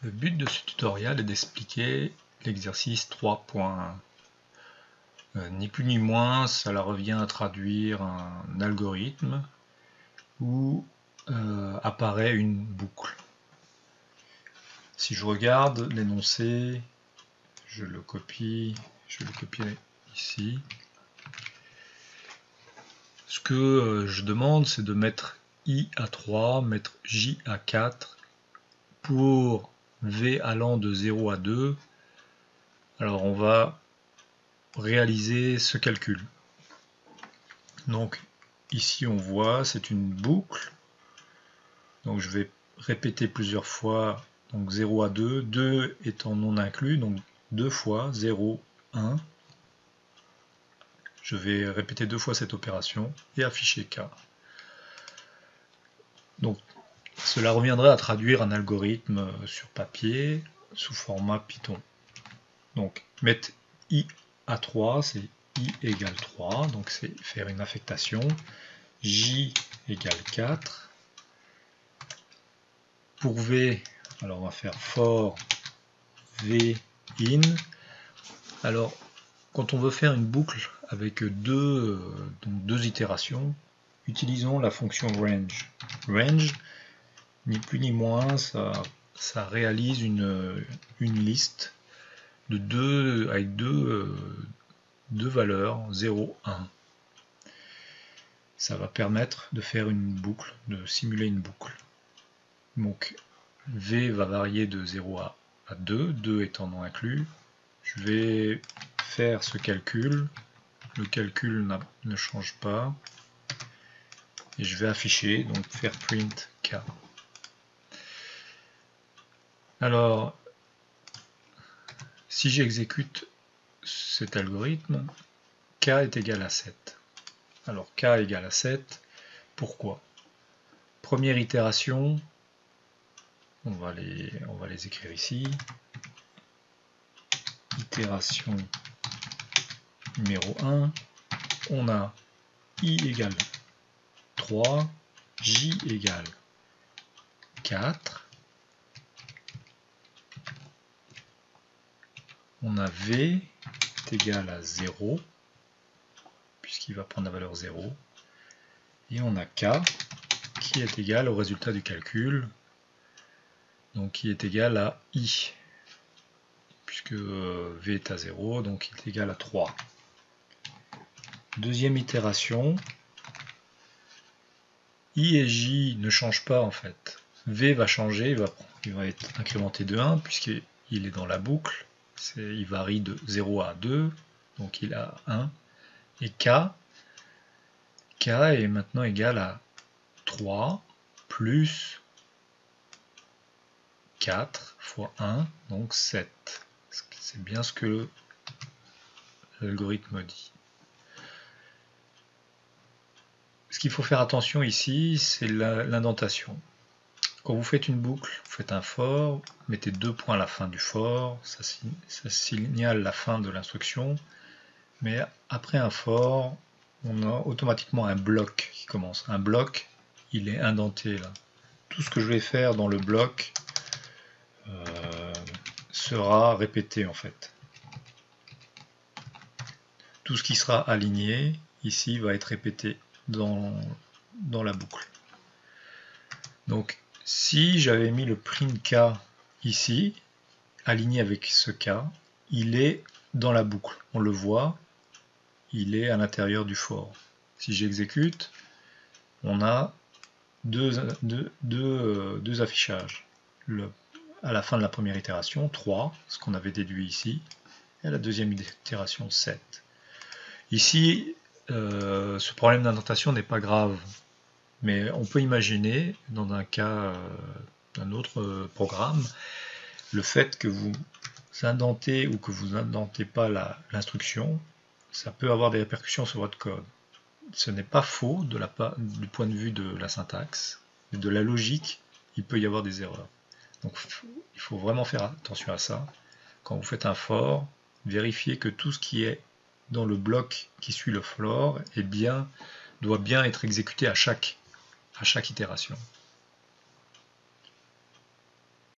Le but de ce tutoriel est d'expliquer l'exercice 3.1. Ni plus ni moins, cela revient à traduire un algorithme où apparaît une boucle. Si je regarde l'énoncé, je le copie ici. Ce que je demande, c'est de mettre I à 3, mettre J à 4 pour V allant de 0 à 2. Alors on va réaliser ce calcul. Donc ici on voit c'est une boucle. Donc je vais répéter plusieurs fois, donc 0 à 2, 2 étant non inclus, donc 2 fois 0, 1. Je vais répéter 2 fois cette opération et afficher K. Donc cela reviendrait à traduire un algorithme sur papier sous format Python. Donc mettre I à 3, c'est I égale 3, donc c'est faire une affectation. J égale 4. Pour V, alors on va faire for V in. Alors quand on veut faire une boucle avec deux itérations, utilisons la fonction range. Range, ni plus ni moins, ça réalise une liste de avec deux valeurs, 0, 1. Ça va permettre de faire une boucle, de simuler une boucle. Donc V va varier de 0 à 2, 2 étant non inclus. Je vais faire ce calcul, le calcul ne change pas, et je vais afficher, donc faire print K. Alors, si j'exécute cet algorithme, K est égal à 7. Alors K égale à 7, pourquoi? Première itération, on va les écrire ici. Itération numéro 1, on a I égale 3, J égale 4, on a V est égal à 0, puisqu'il va prendre la valeur 0, et on a K qui est égal au résultat du calcul, donc qui est égal à I, puisque V est à 0, donc il est égal à 3. Deuxième itération, I et J ne changent pas en fait. V va changer, il va être incrémenté de 1 puisqu'il est dans la boucle. Il varie de 0 à 2, donc il a 1. Et K est maintenant égal à 3 plus 4 fois 1, donc 7. C'est bien ce que l'algorithme dit. Ce qu'il faut faire attention ici, c'est l'indentation. Quand vous faites une boucle, vous faites un for, mettez 2 points à la fin du for, ça signale la fin de l'instruction, mais après un for, on a automatiquement un bloc qui commence. Un bloc, il est indenté là. Tout ce que je vais faire dans le bloc sera répété en fait. Tout ce qui sera aligné ici va être répété dans la boucle. Donc si j'avais mis le print K ici, aligné avec ce K, il est dans la boucle. On le voit, il est à l'intérieur du for. Si j'exécute, on a deux affichages. À la fin de la première itération, 3, ce qu'on avait déduit ici, et à la deuxième itération, 7. Ici, ce problème d'indentation n'est pas grave, mais on peut imaginer, dans un cas d'un autre programme, le fait que vous indentez ou que vous indentez pas l'instruction, ça peut avoir des répercussions sur votre code. Ce n'est pas faux du point de vue de la syntaxe, mais de la logique, il peut y avoir des erreurs. Donc il faut vraiment faire attention à ça. Quand vous faites un for, vérifiez que tout ce qui est dans le bloc qui suit le for doit bien être exécuté à chaque itération.